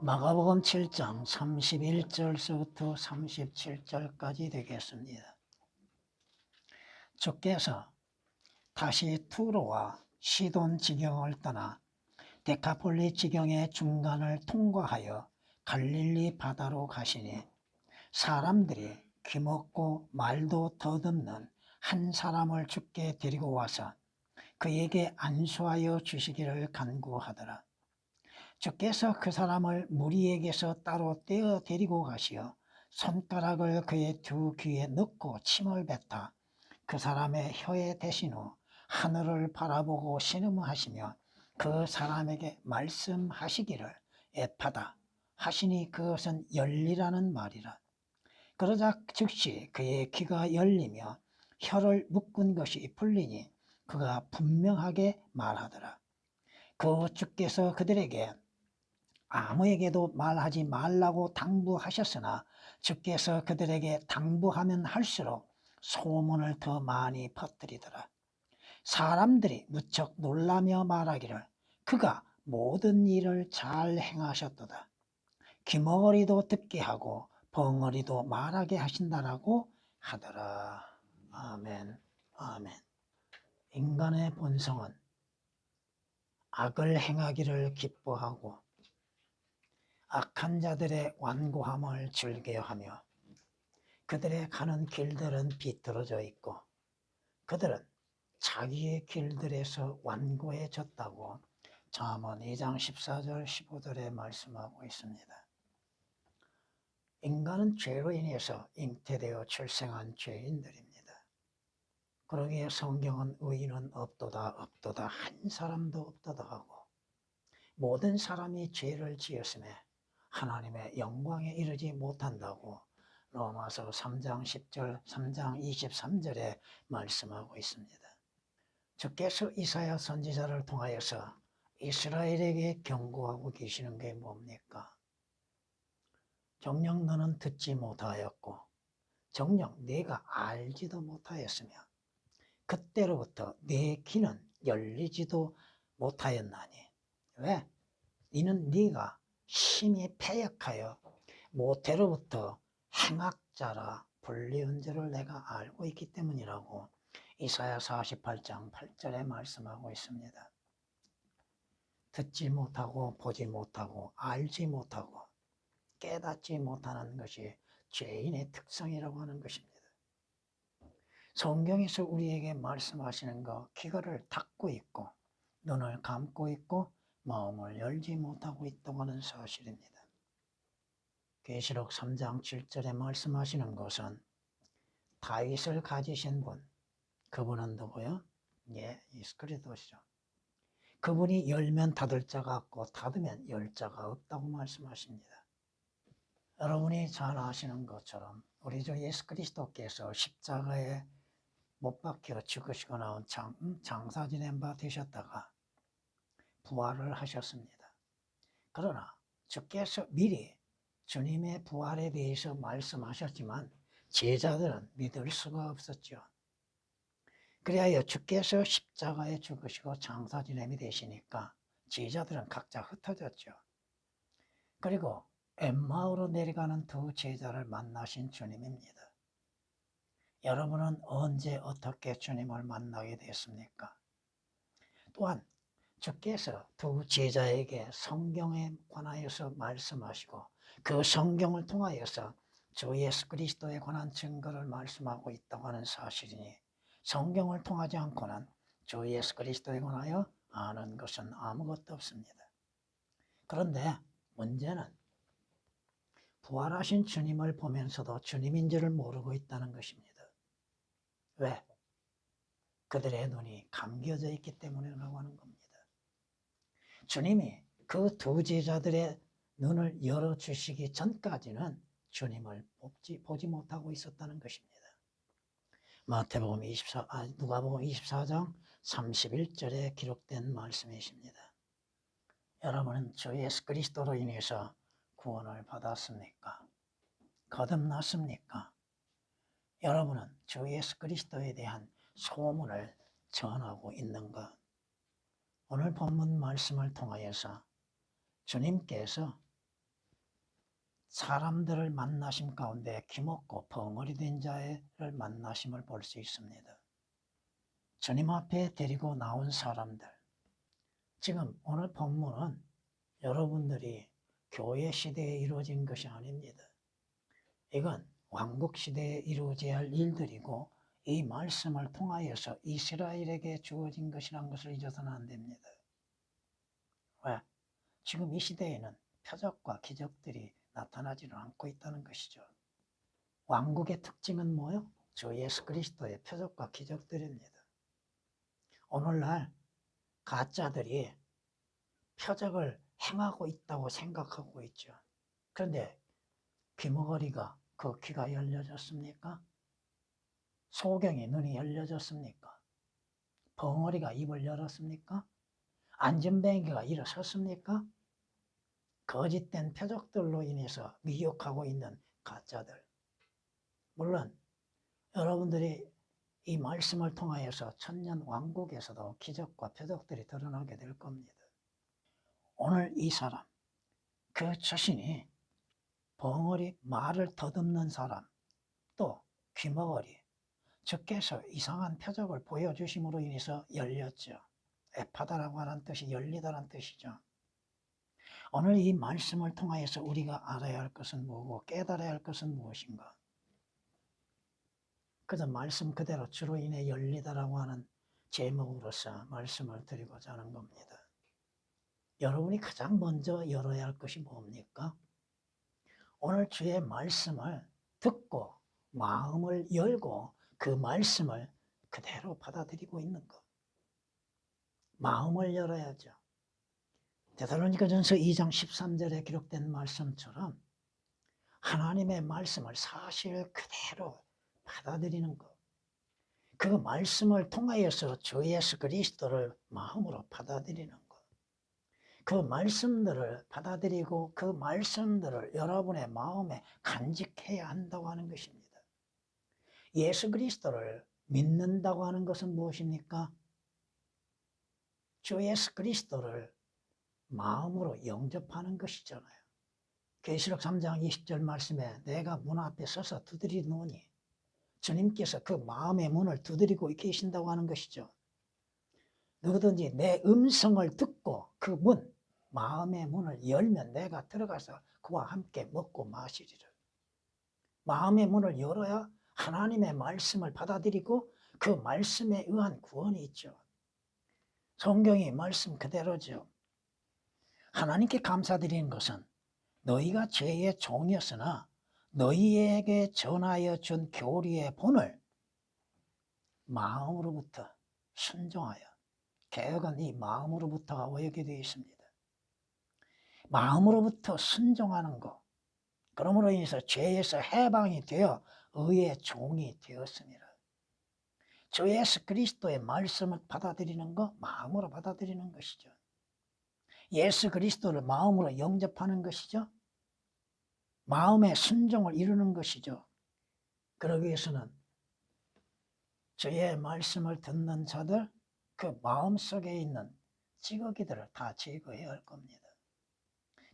마가복음 7장 31절서부터 37절까지 되겠습니다. 주께서 다시 투로와 시돈 지경을 떠나 데카폴리 지경의 중간을 통과하여 갈릴리 바다로 가시니 사람들이 귀먹고 말도 더듬는 한 사람을 주께 데리고 와서 그에게 안수하여 주시기를 간구하더라. 주께서 그 사람을 무리에게서 따로 떼어 데리고 가시어 손가락을 그의 두 귀에 넣고 침을 뱉어 그 사람의 혀에 대신 후 하늘을 바라보고 신음하시며 그 사람에게 말씀하시기를 에파다 하시니 그것은 열리라는 말이라. 그러자 즉시 그의 귀가 열리며 혀를 묶은 것이 풀리니 그가 분명하게 말하더라. 그 주께서 그들에게 아무에게도 말하지 말라고 당부하셨으나 주께서 그들에게 당부하면 할수록 소문을 더 많이 퍼뜨리더라. 사람들이 무척 놀라며 말하기를 그가 모든 일을 잘 행하셨도다. 귀머거리도 듣게 하고 벙어리도 말하게 하신다라고 하더라. 아멘. 아멘. 인간의 본성은 악을 행하기를 기뻐하고 악한 자들의 완고함을 즐겨하며 그들의 가는 길들은 비틀어져 있고 그들은 자기의 길들에서 완고해졌다고 잠언 2장 14절 15절에 말씀하고 있습니다. 인간은 죄로 인해서 잉태되어 출생한 죄인들입니다. 그러기에 성경은 의인은 없도다 없도다 한 사람도 없도다 하고 모든 사람이 죄를 지었음에 하나님의 영광에 이르지 못한다고 로마서 3장 10절 3장 23절에 말씀하고 있습니다. 주께서 이사야 선지자를 통하여서 이스라엘에게 경고하고 계시는 게 뭡니까? 정녕 너는 듣지 못하였고 정녕 네가 알지도 못하였으며 그때로부터 네 귀는 열리지도 못하였나니 왜? 이는 네가 심히 패역하여 모태로부터 행악자라 불리운 줄을 내가 알고 있기 때문이라고 이사야 48장 8절에 말씀하고 있습니다. 듣지 못하고 보지 못하고 알지 못하고 깨닫지 못하는 것이 죄인의 특성이라고 하는 것입니다. 성경에서 우리에게 말씀하시는 것, 귀를 닫고 있고 눈을 감고 있고 마음을 열지 못하고 있다고 하는 사실입니다. 계시록 3장 7절에 말씀하시는 것은 다윗을 가지신 분, 그분은 누구요? 예, 예수 그리스도시죠. 그분이 열면 닫을 자가 없고 닫으면 열 자가 없다고 말씀하십니다. 여러분이 잘 아시는 것처럼 우리 주 예수 그리스도께서 십자가에 못 박혀 죽으시고 나온 장사 지낸 바 되셨다가 부활을 하셨습니다. 그러나 주께서 미리 주님의 부활에 대해서 말씀하셨지만 제자들은 믿을 수가 없었죠. 그리하여 주께서 십자가에 죽으시고 장사 지냄이 되시니까 제자들은 각자 흩어졌죠. 그리고 엠마오로 내려가는 두 제자를 만나신 주님입니다. 여러분은 언제 어떻게 주님을 만나게 됐습니까? 또한 주께서 두 제자에게 성경에 관하여서 말씀하시고 그 성경을 통하여서 주 예수 그리스도에 관한 증거를 말씀하고 있다고 하는 사실이니 성경을 통하지 않고는 주 예수 그리스도에 관하여 아는 것은 아무것도 없습니다. 그런데 문제는 부활하신 주님을 보면서도 주님인 줄을 모르고 있다는 것입니다. 왜? 그들의 눈이 감겨져 있기 때문이라고 하는 겁니다. 주님이 그 두 제자들의 눈을 열어주시기 전까지는 주님을 보지 못하고 있었다는 것입니다. 마태복음 누가복음 24장 31절에 기록된 말씀이십니다. 여러분은 주 예수 그리스도로 인해서 구원을 받았습니까? 거듭났습니까? 여러분은 주 예수 그리스도에 대한 소문을 전하고 있는가? 오늘 본문 말씀을 통하여서 주님께서 사람들을 만나심 가운데 귀먹고 벙어리 된 자를 만나심을 볼 수 있습니다. 주님 앞에 데리고 나온 사람들, 지금 오늘 본문은 여러분들이 교회 시대에 이루어진 것이 아닙니다. 이건 왕국 시대에 이루어져야 할 일들이고 이 말씀을 통하여서 이스라엘에게 주어진 것이라는 것을 잊어서는 안 됩니다. 왜? 지금 이 시대에는 표적과 기적들이 나타나지는 않고 있다는 것이죠. 왕국의 특징은 뭐요? 주 예수 그리스도의 표적과 기적들입니다. 오늘날 가짜들이 표적을 행하고 있다고 생각하고 있죠. 그런데 귀머거리가 그 귀가 열려졌습니까? 소경이 눈이 열려졌습니까? 벙어리가 입을 열었습니까? 안전뱅이가 일어섰습니까? 거짓된 표적들로 인해서 미혹하고 있는 가짜들. 물론 여러분들이 이 말씀을 통하여서 천년 왕국에서도 기적과 표적들이 드러나게 될 겁니다. 오늘 이 사람, 그 자신이 벙어리, 말을 더듬는 사람, 또 귀머거리, 주께서 이상한 표적을 보여주심으로 인해서 열렸죠. 에파다라고 하는 뜻이 열리다라는 뜻이죠. 오늘 이 말씀을 통하여서 우리가 알아야 할 것은 뭐고 깨달아야 할 것은 무엇인가? 그저 말씀 그대로 주로 인해 열리다라고 하는 제목으로서 말씀을 드리고자 하는 겁니다. 여러분이 가장 먼저 열어야 할 것이 뭡니까? 오늘 주의 말씀을 듣고 마음을 열고 그 말씀을 그대로 받아들이고 있는 것. 마음을 열어야죠. 데살로니가전서 2장 13절에 기록된 말씀처럼 하나님의 말씀을 사실 그대로 받아들이는 것. 그 말씀을 통하여서 주 예수 그리스도를 마음으로 받아들이는 것. 그 말씀들을 받아들이고 그 말씀들을 여러분의 마음에 간직해야 한다고 하는 것입니다. 예수 그리스도를 믿는다고 하는 것은 무엇입니까? 주 예수 그리스도를 마음으로 영접하는 것이잖아요. 계시록 3장 20절 말씀에 내가 문 앞에 서서 두드리노니 주님께서 그 마음의 문을 두드리고 계신다고 하는 것이죠. 누구든지 내 음성을 듣고 그 문, 마음의 문을 열면 내가 들어가서 그와 함께 먹고 마시리라. 마음의 문을 열어야 하나님의 말씀을 받아들이고 그 말씀에 의한 구원이 있죠. 성경이 말씀 그대로죠. 하나님께 감사드리는 것은 너희가 죄의 종이었으나 너희에게 전하여 준 교리의 본을 마음으로부터 순종하여, 개혁은 이 마음으로부터가 오게 되어 있습니다. 마음으로부터 순종하는 것, 그러므로 인해서 죄에서 해방이 되어 의의 종이 되었습니다. 주 예수 그리스도의 말씀을 받아들이는 것, 마음으로 받아들이는 것이죠. 예수 그리스도를 마음으로 영접하는 것이죠. 마음의 순종을 이루는 것이죠. 그러기 위해서는 주의 말씀을 듣는 자들, 그 마음속에 있는 찌꺼기들을 다 제거해야 할 겁니다.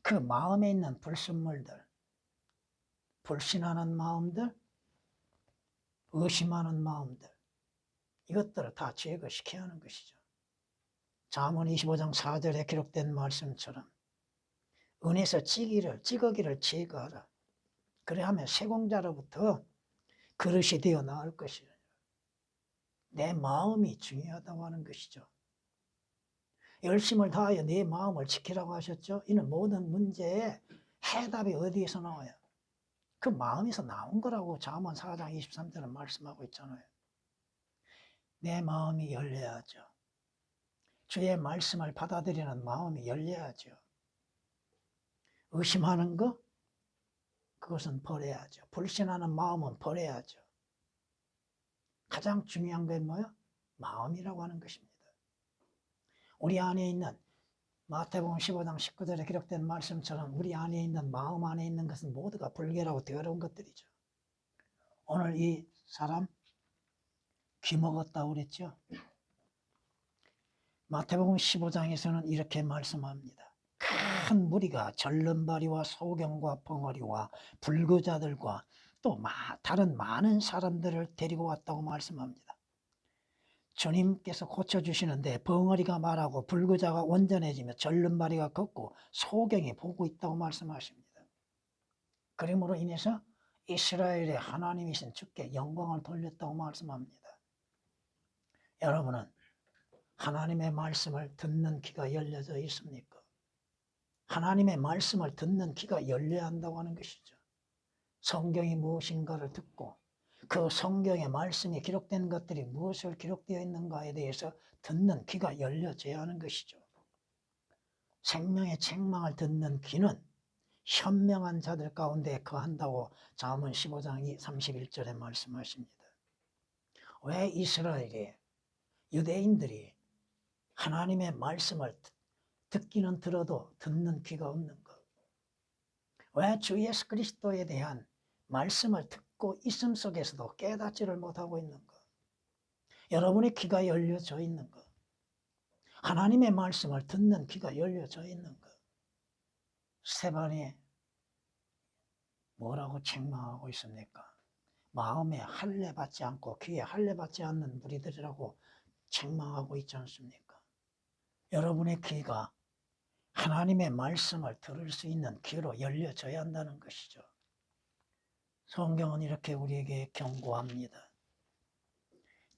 그 마음에 있는 불순물들, 불신하는 마음들, 의심하는 마음들, 이것들을 다 제거시켜야 하는 것이죠. 잠언 25장 4절에 기록된 말씀처럼 은에서 찌꺼기를 제거하라. 그래야하면 세공자로부터 그릇이 되어 나올 것이라. 내 마음이 중요하다고 하는 것이죠. 열심을 다하여 내 마음을 지키라고 하셨죠. 이는 모든 문제의 해답이 어디에서 나와요? 그 마음에서 나온 거라고 잠언 4장 23절은 말씀하고 있잖아요. 내 마음이 열려야죠. 주의 말씀을 받아들이는 마음이 열려야죠. 의심하는 거, 그것은 버려야죠. 불신하는 마음은 버려야죠. 가장 중요한 게 뭐예요? 마음이라고 하는 것입니다. 우리 안에 있는 마태복음 15장 19절에 기록된 말씀처럼 우리 안에 있는 마음 안에 있는 것은 모두가 불결하고 더러운 것들이죠. 오늘 이 사람 귀 먹었다고 그랬죠. 마태복음 15장에서는 이렇게 말씀합니다. 큰 무리가 절름발이와 소경과 벙어리와 불구자들과 또 다른 많은 사람들을 데리고 왔다고 말씀합니다. 주님께서 고쳐주시는데 벙어리가 말하고 불구자가 온전해지며 절름발이가 걷고 소경이 보고 있다고 말씀하십니다. 그러므로 인해서 이스라엘의 하나님이신 주께 영광을 돌렸다고 말씀합니다. 여러분은 하나님의 말씀을 듣는 귀가 열려져 있습니까? 하나님의 말씀을 듣는 귀가 열려야 한다고 하는 것이죠. 성경이 무엇인가를 듣고 그 성경의 말씀이 기록된 것들이 무엇을 기록되어 있는가에 대해서 듣는 귀가 열려져야 하는 것이죠. 생명의 책망을 듣는 귀는 현명한 자들 가운데 거한다고 잠언 15장 31절에 말씀하십니다. 왜 이스라엘이 유대인들이 하나님의 말씀을 듣기는 들어도 듣는 귀가 없는가? 왜 주 예수 그리스도에 대한 말씀을 듣고 있음 속에서도 깨닫지를 못하고 있는가? 여러분의 귀가 열려져 있는가? 하나님의 말씀을 듣는 귀가 열려져 있는가? 스데반이 뭐라고 책망하고 있습니까? 마음에 할례 받지 않고 귀에 할례 받지 않는 무리들이라고 책망하고 있지 않습니까? 여러분의 귀가 하나님의 말씀을 들을 수 있는 귀로 열려져야 한다는 것이죠. 성경은 이렇게 우리에게 경고합니다.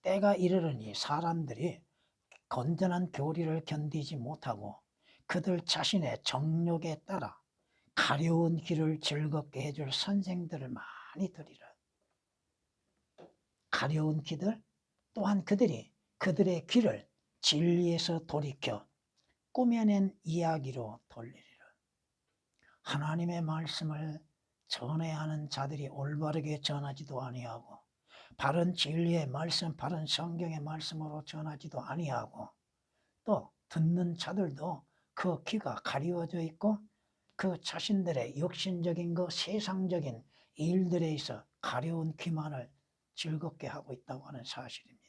때가 이르르니 사람들이 건전한 교리를 견디지 못하고 그들 자신의 정욕에 따라 가려운 길을 즐겁게 해줄 선생들을 많이 들이라. 가려운 길들 또한 그들이 그들의 귀를 진리에서 돌이켜 꾸며낸 이야기로 돌리리라. 하나님의 말씀을 전해야 하는 자들이 올바르게 전하지도 아니하고 바른 진리의 말씀, 바른 성경의 말씀으로 전하지도 아니하고 또 듣는 자들도 그 귀가 가리워져 있고 그 자신들의 육신적인 그 세상적인 일들에 있어 가려운 귀만을 즐겁게 하고 있다고 하는 사실입니다.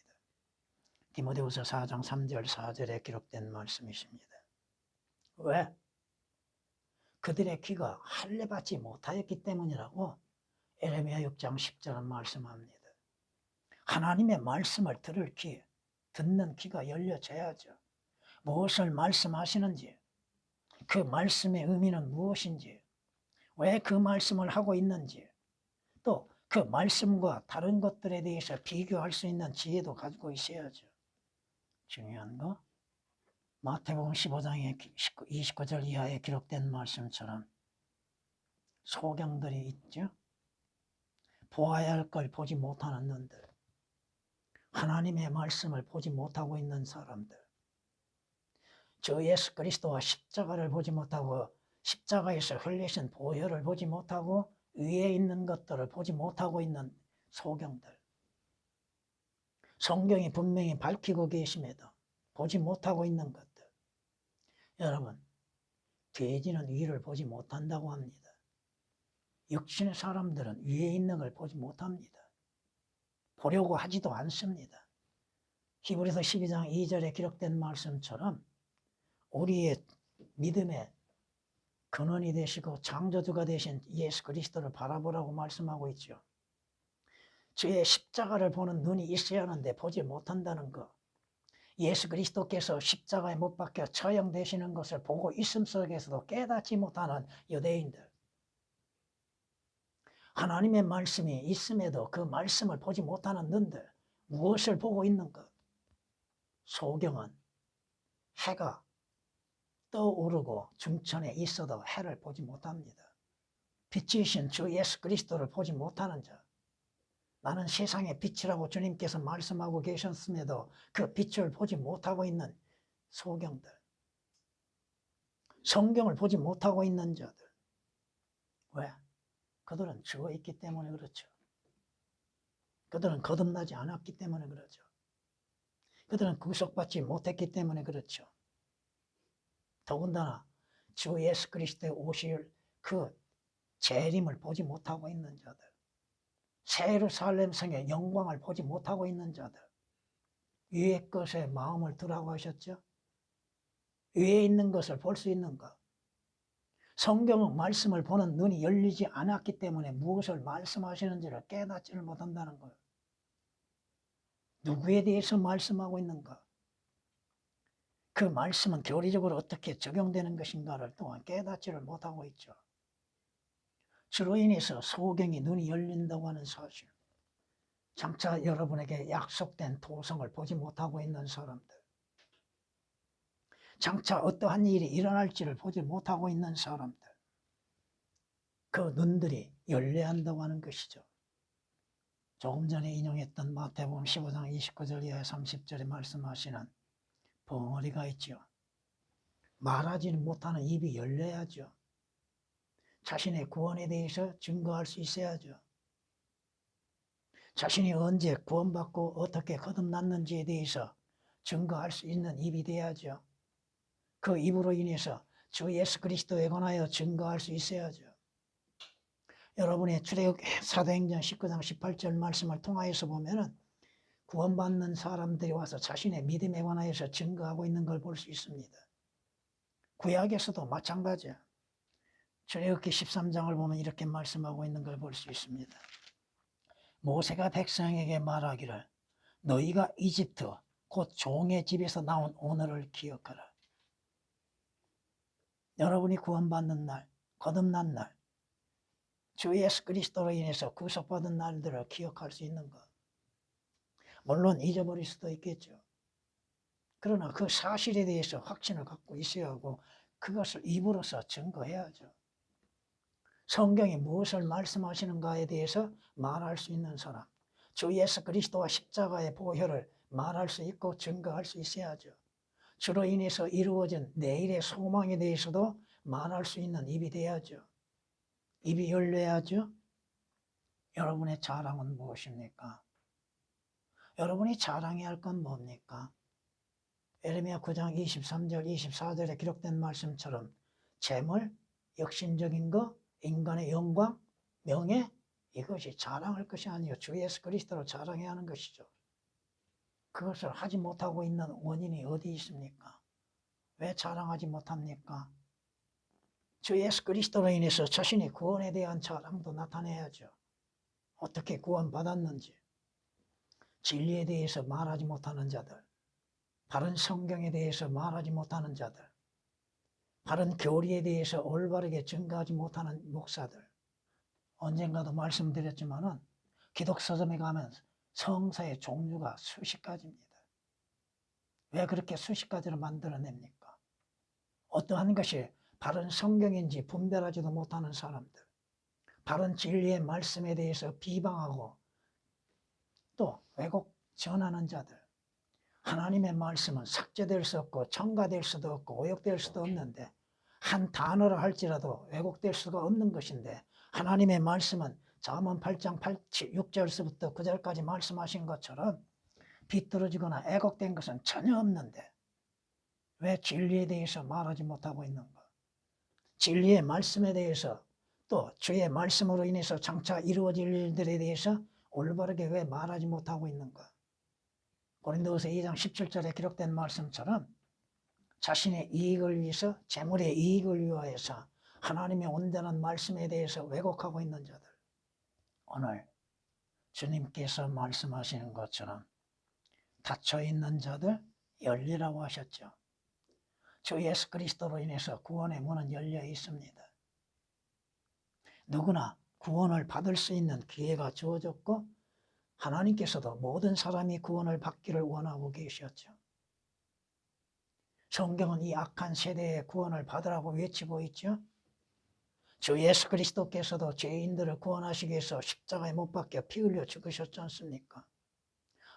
디모데후서 4장 3절 4절에 기록된 말씀이십니다. 왜? 그들의 귀가 할례받지 못하였기 때문이라고 에레미야 6장 10절은 말씀합니다. 하나님의 말씀을 들을 귀, 듣는 귀가 열려져야죠. 무엇을 말씀하시는지, 그 말씀의 의미는 무엇인지, 왜 그 말씀을 하고 있는지, 또 그 말씀과 다른 것들에 대해서 비교할 수 있는 지혜도 가지고 있어야죠. 중요한 거 마태복음 15장의 29절 이하에 기록된 말씀처럼 소경들이 있죠. 보아야 할 걸 보지 못하는 눈들, 하나님의 말씀을 보지 못하고 있는 사람들, 주 예수 그리스도와 십자가를 보지 못하고 십자가에서 흘리신 보혈을 보지 못하고 위에 있는 것들을 보지 못하고 있는 소경들, 성경이 분명히 밝히고 계심에도 보지 못하고 있는 것들. 여러분, 돼지는 위를 보지 못한다고 합니다. 육신의 사람들은 위에 있는 걸 보지 못합니다. 보려고 하지도 않습니다. 히브리서 12장 2절에 기록된 말씀처럼 우리의 믿음의 근원이 되시고 창조주가 되신 예수 그리스도를 바라보라고 말씀하고 있죠. 주의 십자가를 보는 눈이 있어야 하는데 보지 못한다는 것. 예수 그리스도께서 십자가에 못 박혀 처형되시는 것을 보고 있음 속에서도 깨닫지 못하는 유대인들. 하나님의 말씀이 있음에도 그 말씀을 보지 못하는 눈들. 무엇을 보고 있는가? 소경은 해가 떠오르고 중천에 있어도 해를 보지 못합니다. 빛이신 주 예수 그리스도를 보지 못하는 자. 나는 세상의 빛이라고 주님께서 말씀하고 계셨음에도 그 빛을 보지 못하고 있는 소경들. 성경을 보지 못하고 있는 자들. 왜? 그들은 죽어있기 때문에 그렇죠. 그들은 거듭나지 않았기 때문에 그렇죠. 그들은 구속받지 못했기 때문에 그렇죠. 더군다나 주 예수 그리스도의 오실 그 재림을 보지 못하고 있는 자들, 새 예루살렘 성의 영광을 보지 못하고 있는 자들, 위의 것에 마음을 두라고 하셨죠. 위에 있는 것을 볼 수 있는가? 성경은 말씀을 보는 눈이 열리지 않았기 때문에 무엇을 말씀하시는지를 깨닫지를 못한다는 거예요. 누구에 대해서 말씀하고 있는가? 그 말씀은 교리적으로 어떻게 적용되는 것인가를 또한 깨닫지를 못하고 있죠. 주로 인해서 소경이 눈이 열린다고 하는 사실, 장차 여러분에게 약속된 도성을 보지 못하고 있는 사람들, 장차 어떠한 일이 일어날지를 보지 못하고 있는 사람들, 그 눈들이 열려야 한다고 하는 것이죠. 조금 전에 인용했던 마태복음 15장 29절 이하 30절에 말씀하시는 벙어리가 있죠. 말하지는 못하는 입이 열려야죠. 자신의 구원에 대해서 증거할 수 있어야죠. 자신이 언제 구원받고 어떻게 거듭났는지에 대해서 증거할 수 있는 입이 돼야죠. 그 입으로 인해서 주 예수 그리스도에 관하여 증거할 수 있어야죠. 여러분의 출애굽 사도행전 19장 18절 말씀을 통하여서 보면은 구원받는 사람들이 와서 자신의 믿음에 관하여서 증거하고 있는 걸 볼 수 있습니다. 구약에서도 마찬가지야. 출애굽기 13장을 보면 이렇게 말씀하고 있는 걸 볼 수 있습니다. 모세가 백성에게 말하기를 너희가 이집트 곧 종의 집에서 나온 오늘을 기억하라. 여러분이 구원받는 날, 거듭난 날, 주 예수 그리스도로 인해서 구속받은 날들을 기억할 수 있는 것. 물론 잊어버릴 수도 있겠죠. 그러나 그 사실에 대해서 확신을 갖고 있어야 하고 그것을 입으로서 증거해야죠. 성경이 무엇을 말씀하시는가에 대해서 말할 수 있는 사람, 주 예수 그리스도와 십자가의 보혈을 말할 수 있고 증거할 수 있어야죠. 주로 인해서 이루어진 내일의 소망에 대해서도 말할 수 있는 입이 돼야죠. 입이 열려야죠. 여러분의 자랑은 무엇입니까? 여러분이 자랑해야 할 건 뭡니까? 에레미야 9장 23절 24절에 기록된 말씀처럼 재물, 역신적인 것, 인간의 영광, 명예, 이것이 자랑할 것이 아니요 주 예수 그리스도로 자랑해야 하는 것이죠. 그것을 하지 못하고 있는 원인이 어디 있습니까? 왜 자랑하지 못합니까? 주 예수 그리스도로 인해서 자신의 구원에 대한 자랑도 나타내야죠. 어떻게 구원받았는지, 진리에 대해서 말하지 못하는 자들, 바른 성경에 대해서 말하지 못하는 자들, 바른 교리에 대해서 올바르게 증거하지 못하는 목사들. 언젠가도 말씀드렸지만은 기독 서점에 가면 성사의 종류가 수십 가지입니다. 왜 그렇게 수십 가지를 만들어냅니까? 어떠한 것이 바른 성경인지 분별하지도 못하는 사람들, 바른 진리의 말씀에 대해서 비방하고 또 왜곡 전하는 자들. 하나님의 말씀은 삭제될 수 없고 첨가될 수도 없고 오역될 수도 없는데 한 단어를 할지라도 왜곡될 수가 없는 것인데 하나님의 말씀은 잠언 8장 6절서부터 9절까지 말씀하신 것처럼 비뚤어지거나 왜곡된 것은 전혀 없는데 왜 진리에 대해서 말하지 못하고 있는가? 진리의 말씀에 대해서 또 주의 말씀으로 인해서 장차 이루어질 일들에 대해서 올바르게 왜 말하지 못하고 있는가? 고린도후서 2장 17절에 기록된 말씀처럼 자신의 이익을 위해서 재물의 이익을 위하여서 하나님의 온전한 말씀에 대해서 왜곡하고 있는 자들, 오늘 주님께서 말씀하시는 것처럼 닫혀있는 자들 열리라고 하셨죠. 주 예수 그리스도로 인해서 구원의 문은 열려 있습니다. 누구나 구원을 받을 수 있는 기회가 주어졌고 하나님께서도 모든 사람이 구원을 받기를 원하고 계셨죠. 성경은 이 악한 세대에 구원을 받으라고 외치고 있죠. 주 예수 그리스도께서도 죄인들을 구원하시기 위해서 십자가에 못 박혀 피 흘려 죽으셨지 않습니까?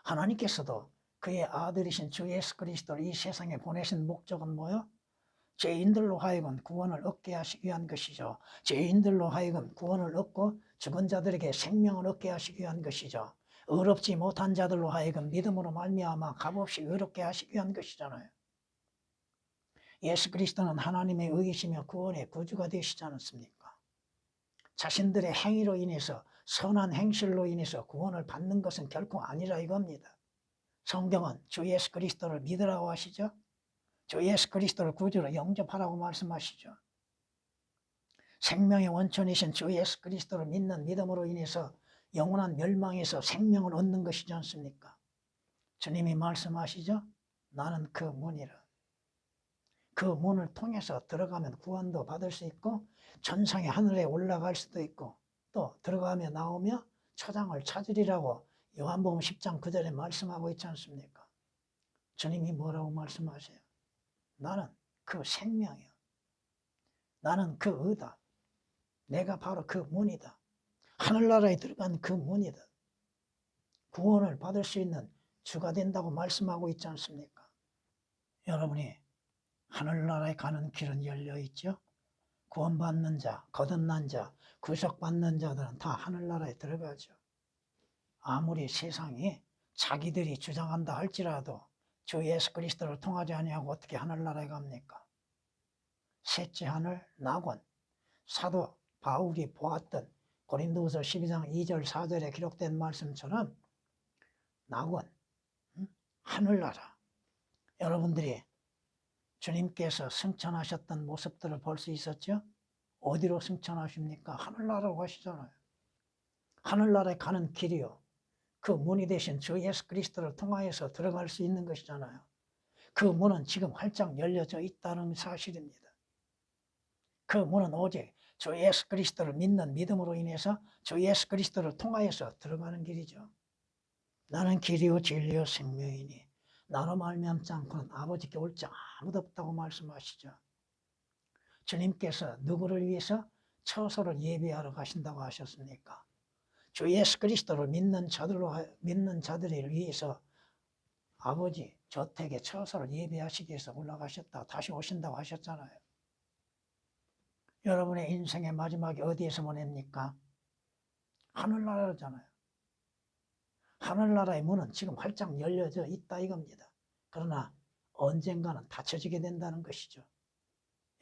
하나님께서도 그의 아들이신 주 예수 그리스도를 이 세상에 보내신 목적은 뭐요? 죄인들로 하여금 구원을 얻게 하시기 위한 것이죠. 죄인들로 하여금 구원을 얻고 죽은 자들에게 생명을 얻게 하시기 위한 것이죠. 의롭지 못한 자들로 하여금 믿음으로 말미암아 값없이 의롭게 하시기 위한 것이잖아요. 예수 그리스도는 하나님의 의이시며 구원의 구주가 되시지 않았습니까? 자신들의 행위로 인해서 선한 행실로 인해서 구원을 받는 것은 결코 아니라 이겁니다. 성경은 주 예수 그리스도를 믿으라고 하시죠. 주 예수 그리스도를 구주로 영접하라고 말씀하시죠. 생명의 원천이신 주 예수 그리스도를 믿는 믿음으로 인해서 영원한 멸망에서 생명을 얻는 것이지 않습니까? 주님이 말씀하시죠. 나는 그 문이라. 그 문을 통해서 들어가면 구원도 받을 수 있고 천상의 하늘에 올라갈 수도 있고 또 들어가며 나오며 초장을 찾으리라고 요한복음 10장 9절에 말씀하고 있지 않습니까? 주님이 뭐라고 말씀하세요? 나는 그 생명이야. 나는 그 의다. 내가 바로 그 문이다. 하늘나라에 들어간 그 문이다. 구원을 받을 수 있는 주가 된다고 말씀하고 있지 않습니까? 여러분이 하늘나라에 가는 길은 열려있죠? 구원받는 자, 거듭난 자, 구속받는 자들은 다 하늘나라에 들어가죠. 아무리 세상이 자기들이 주장한다 할지라도 주 예수 그리스도를 통하지 아니하고 어떻게 하늘나라에 갑니까? 셋째 하늘 낙원. 사도 바울이 보았던 고린도후서 12장 2절 4절에 기록된 말씀처럼 낙원, 하늘나라. 여러분들이 주님께서 승천하셨던 모습들을 볼 수 있었죠? 어디로 승천하십니까? 하늘나라로 가시잖아요. 하늘나라에 가는 길이요. 그 문이 되신 주 예수 그리스도를 통하여서 들어갈 수 있는 것이잖아요. 그 문은 지금 활짝 열려져 있다는 사실입니다. 그 문은 오직 주 예수 그리스도를 믿는 믿음으로 인해서 주 예수 그리스도를 통하여서 들어가는 길이죠. 나는 길이요 진리요 생명이니 나로 말미암지 않고는 아버지께 올 자 아무도 없다고 말씀하시죠. 주님께서 누구를 위해서 처소를 예비하러 가신다고 하셨습니까? 주 예수 그리스도를 믿는 자들을 위해서 아버지 저택에 처소를 예비하시기 위해서 올라가셨다 다시 오신다고 하셨잖아요. 여러분의 인생의 마지막이 어디에서 보냅니까? 하늘나라잖아요. 하늘나라의 문은 지금 활짝 열려져 있다 이겁니다. 그러나 언젠가는 닫혀지게 된다는 것이죠.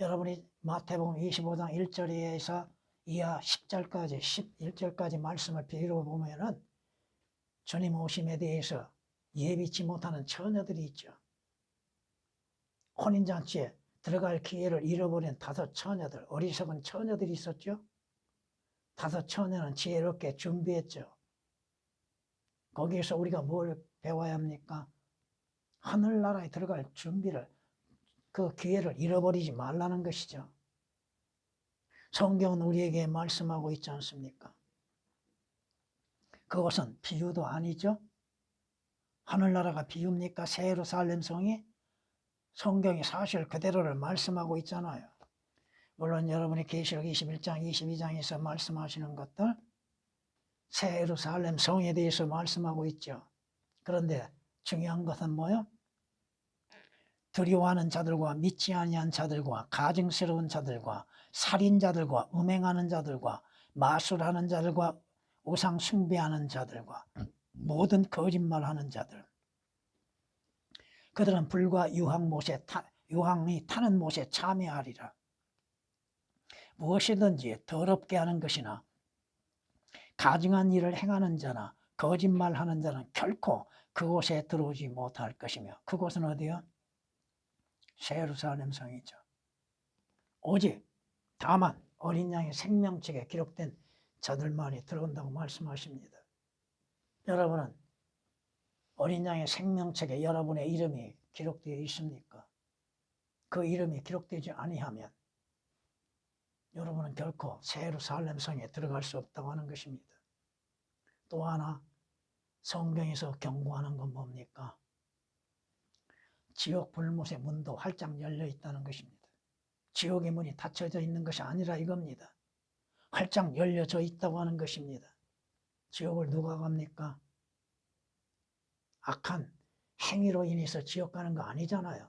여러분이 마태복음 25장 1절에서 이하 10절까지 11절까지 말씀을 빌어보면은 주님 오심에 대해서 예비치 못하는 처녀들이 있죠. 혼인잔치에 들어갈 기회를 잃어버린 5 처녀들, 어리석은 처녀들이 있었죠. 5 처녀는 지혜롭게 준비했죠. 거기에서 우리가 뭘 배워야 합니까? 하늘나라에 들어갈 준비를, 그 기회를 잃어버리지 말라는 것이죠. 성경은 우리에게 말씀하고 있지 않습니까? 그것은 비유도 아니죠. 하늘나라가 비유입니까? 새 예루살렘 성이? 성경이 사실 그대로를 말씀하고 있잖아요. 물론 여러분이 계시록 21장, 22장에서 말씀하시는 것들 새 예루살렘 성에 대해서 말씀하고 있죠. 그런데 중요한 것은 뭐요? 두려워하는 자들과 믿지 아니한 자들과 가증스러운 자들과 살인자들과 음행하는 자들과 마술하는 자들과 우상 숭배하는 자들과 모든 거짓말하는 자들, 그들은 불과 유황이 타는 못에 참여하리라. 무엇이든지 더럽게 하는 것이나 가증한 일을 행하는 자나 거짓말하는 자는 결코 그곳에 들어오지 못할 것이며, 그곳은 어디요? 새 예루살렘 성이죠. 오직 다만 어린 양의 생명책에 기록된 자들만이 들어온다고 말씀하십니다. 여러분은 어린 양의 생명책에 여러분의 이름이 기록되어 있습니까? 그 이름이 기록되지 아니하면 여러분은 결코 새 예루살렘 성에 들어갈 수 없다고 하는 것입니다. 또 하나 성경에서 경고하는 건 뭡니까? 지옥 불못의 문도 활짝 열려 있다는 것입니다. 지옥의 문이 닫혀져 있는 것이 아니라 이겁니다. 활짝 열려져 있다고 하는 것입니다. 지옥을 누가 갑니까? 악한 행위로 인해서 지옥 가는 거 아니잖아요.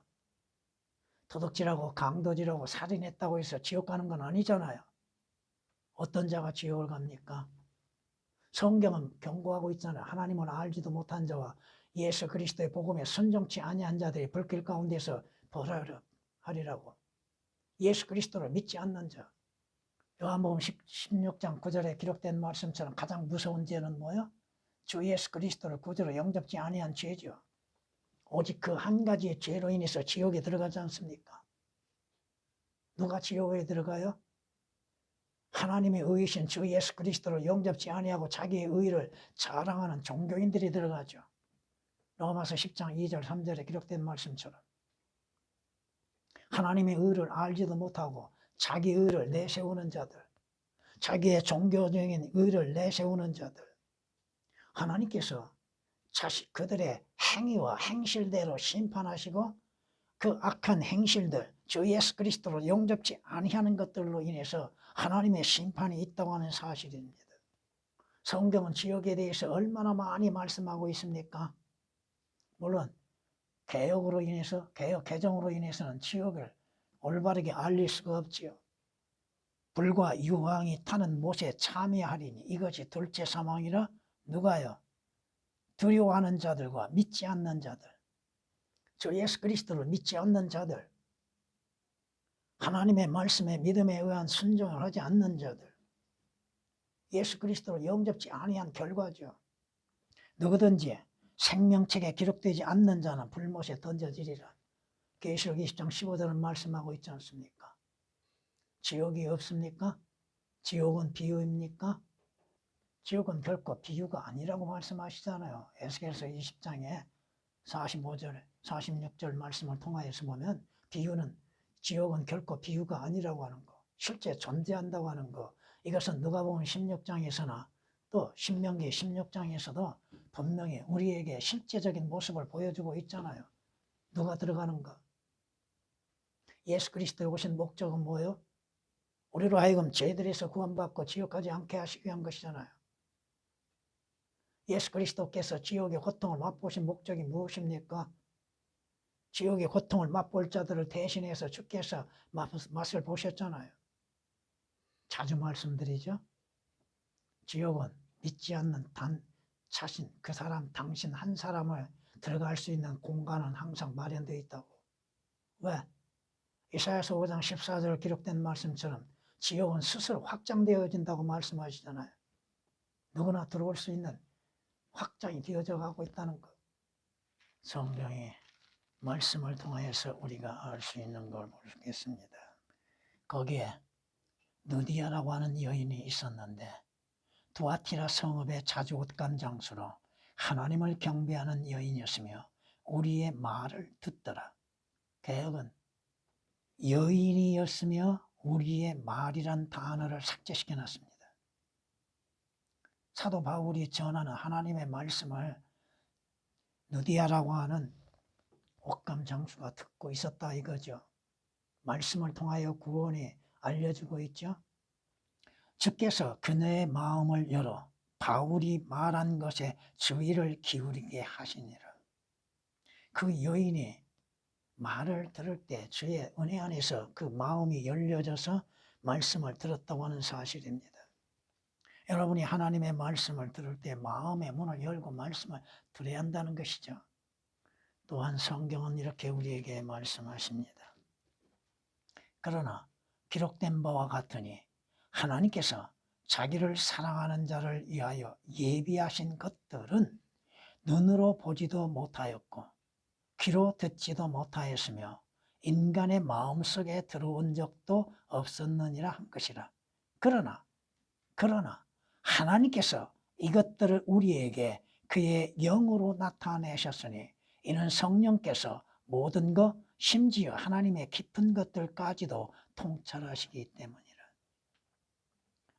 도둑질하고 강도질하고 살인했다고 해서 지옥 가는 건 아니잖아요. 어떤 자가 지옥을 갑니까? 성경은 경고하고 있잖아요. 하나님을 알지도 못한 자와 예수 그리스도의 복음에 순종치 아니한 자들이 불길 가운데서 벌하리라고. 예수 그리스도를 믿지 않는 자. 요한복음 16장 9절에 기록된 말씀처럼 가장 무서운 죄는 뭐예요? 주 예수 그리스도를 구주로 영접지 아니한 죄죠. 오직 그 한 가지의 죄로 인해서 지옥에 들어가지 않습니까? 누가 지옥에 들어가요? 하나님의 의이신 주 예수 그리스도를 영접지 아니하고 자기의 의를 자랑하는 종교인들이 들어가죠. 로마서 10장 2절 3절에 기록된 말씀처럼 하나님의 의를 알지도 못하고 자기 의를 내세우는 자들, 자기의 종교적인 의를 내세우는 자들, 하나님께서 그들의 행위와 행실대로 심판하시고 그 악한 행실들, 주 예수 그리스도를 영접지 아니하는 것들로 인해서 하나님의 심판이 있다고 하는 사실입니다. 성경은 지옥에 대해서 얼마나 많이 말씀하고 있습니까? 물론 개혁으로 인해서, 개정으로 인해서는 지옥을 올바르게 알릴 수가 없지요. 불과 유황이 타는 못에 참여하리니 이것이 둘째 사망이라. 누가요? 두려워하는 자들과 믿지 않는 자들, 주 예수 그리스도를 믿지 않는 자들, 하나님의 말씀에 믿음에 의한 순종을 하지 않는 자들, 예수 그리스도를 영접지 아니한 결과죠. 누구든지 생명책에 기록되지 않는 자는 불못에 던져지리라. 계시록 20장 15절은 말씀하고 있지 않습니까? 지옥이 없습니까? 지옥은 비유입니까? 지옥은 결코 비유가 아니라고 말씀하시잖아요. 에스겔서 20장에 45절, 46절 말씀을 통하여서 보면 지옥은 결코 비유가 아니라고 하는 거, 실제 존재한다고 하는 거, 이것은 누가복음 16장에서나 또 신명기 16장에서도 분명히 우리에게 실제적인 모습을 보여주고 있잖아요. 누가 들어가는가? 예수 그리스도에 오신 목적은 뭐예요? 우리로 하여금 죄들에서 구원받고 지옥 가지 않게 하시기 위한 것이잖아요. 예수 그리스도께서 지옥의 고통을 맛보신 목적이 무엇입니까? 지옥의 고통을 맛볼 자들을 대신해서 주께서 맛을 보셨잖아요. 자주 말씀드리죠. 지옥은 믿지 않는 자신, 그 사람, 당신 한 사람을 들어갈 수 있는 공간은 항상 마련되어 있다고. 왜? 이사야서 5장 14절 기록된 말씀처럼 지옥은 스스로 확장되어진다고 말씀하시잖아요. 누구나 들어올 수 있는 확장이 되어져 가고 있다는 것. 성경의 말씀을 통해서 우리가 알 수 있는 걸 보겠습니다. 거기에 느디아라고 하는 여인이 있었는데 두아티라 성읍의 자주 옷간 장수로 하나님을 경배하는 여인이었으며 우리의 말을 듣더라. 개혁은 여인이었으며 우리의 말이란 단어를 삭제시켜놨습니다. 사도 바울이 전하는 하나님의 말씀을 느디아라고 하는 옷감 장수가 듣고 있었다 이거죠. 말씀을 통하여 구원이 알려주고 있죠. 주께서 그녀의 마음을 열어 바울이 말한 것에 주의를 기울이게 하시니라. 그 여인이 말을 들을 때 주의 은혜 안에서 그 마음이 열려져서 말씀을 들었다고 하는 사실입니다. 여러분이 하나님의 말씀을 들을 때 마음의 문을 열고 말씀을 들어야 한다는 것이죠. 또한 성경은 이렇게 우리에게 말씀하십니다. 그러나 기록된 바와 같으니 하나님께서 자기를 사랑하는 자를 위하여 예비하신 것들은 눈으로 보지도 못하였고 귀로 듣지도 못하였으며 인간의 마음속에 들어온 적도 없었느니라 한 것이라. 그러나 하나님께서 이것들을 우리에게 그의 영으로 나타내셨으니 이는 성령께서 모든 것 심지어 하나님의 깊은 것들까지도 통찰하시기 때문이라.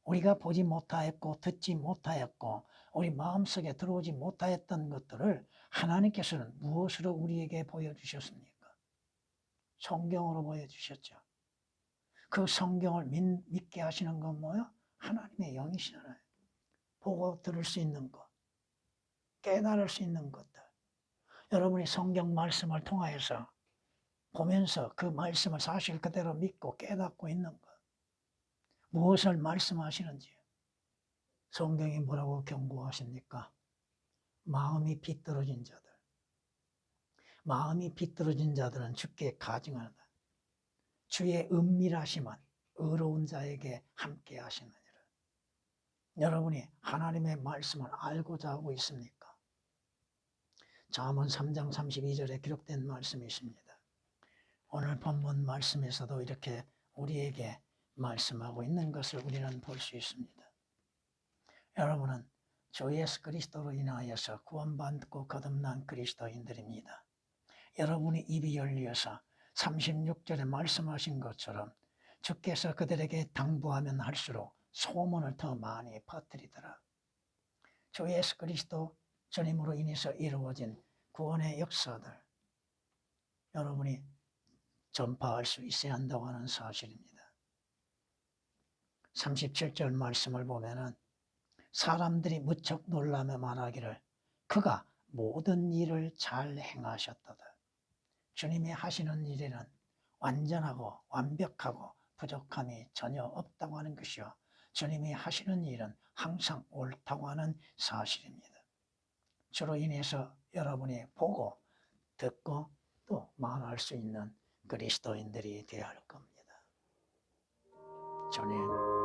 우리가 보지 못하였고 듣지 못하였고 우리 마음속에 들어오지 못하였던 것들을 하나님께서는 무엇으로 우리에게 보여주셨습니까? 성경으로 보여주셨죠. 그 성경을 믿게 하시는 건 뭐예요? 하나님의 영이시잖아요. 보고 들을 수 있는 것, 깨달을 수 있는 것들. 여러분이 성경 말씀을 통하여서 보면서 그 말씀을 사실 그대로 믿고 깨닫고 있는 것. 무엇을 말씀하시는지. 성경이 뭐라고 경고하십니까? 마음이 비뚤어진 자들. 마음이 비뚤어진 자들은 주께 가증하다. 주의 은밀하심은 의로운 자에게 함께 하시느니라. 여러분이 하나님의 말씀을 알고자 하고 있습니까? 잠언 3장 32절에 기록된 말씀이 있습니다. 오늘 본문 말씀에서도 이렇게 우리에게 말씀하고 있는 것을 우리는 볼 수 있습니다. 여러분은 주 예수 그리스도로 인하여서 구원받고 거듭난 그리스도인들입니다. 여러분이 입이 열려서 36절에 말씀하신 것처럼 주께서 그들에게 당부하면 할수록 소문을 더 많이 퍼뜨리더라. 주 예수 그리스도 주님으로 인해서 이루어진 구원의 역사들, 여러분이 전파할 수 있어야 한다고 하는 사실입니다. 37절 말씀을 보면은 사람들이 무척 놀라며 말하기를 그가 모든 일을 잘 행하셨도다. 주님이 하시는 일에는 완전하고 완벽하고 부족함이 전혀 없다고 하는 것이요, 주님이 하시는 일은 항상 옳다고 하는 사실입니다. 주로 인해서 여러분이 보고 듣고 또 말할 수 있는 그리스도인들이 되어야 할 겁니다. 주님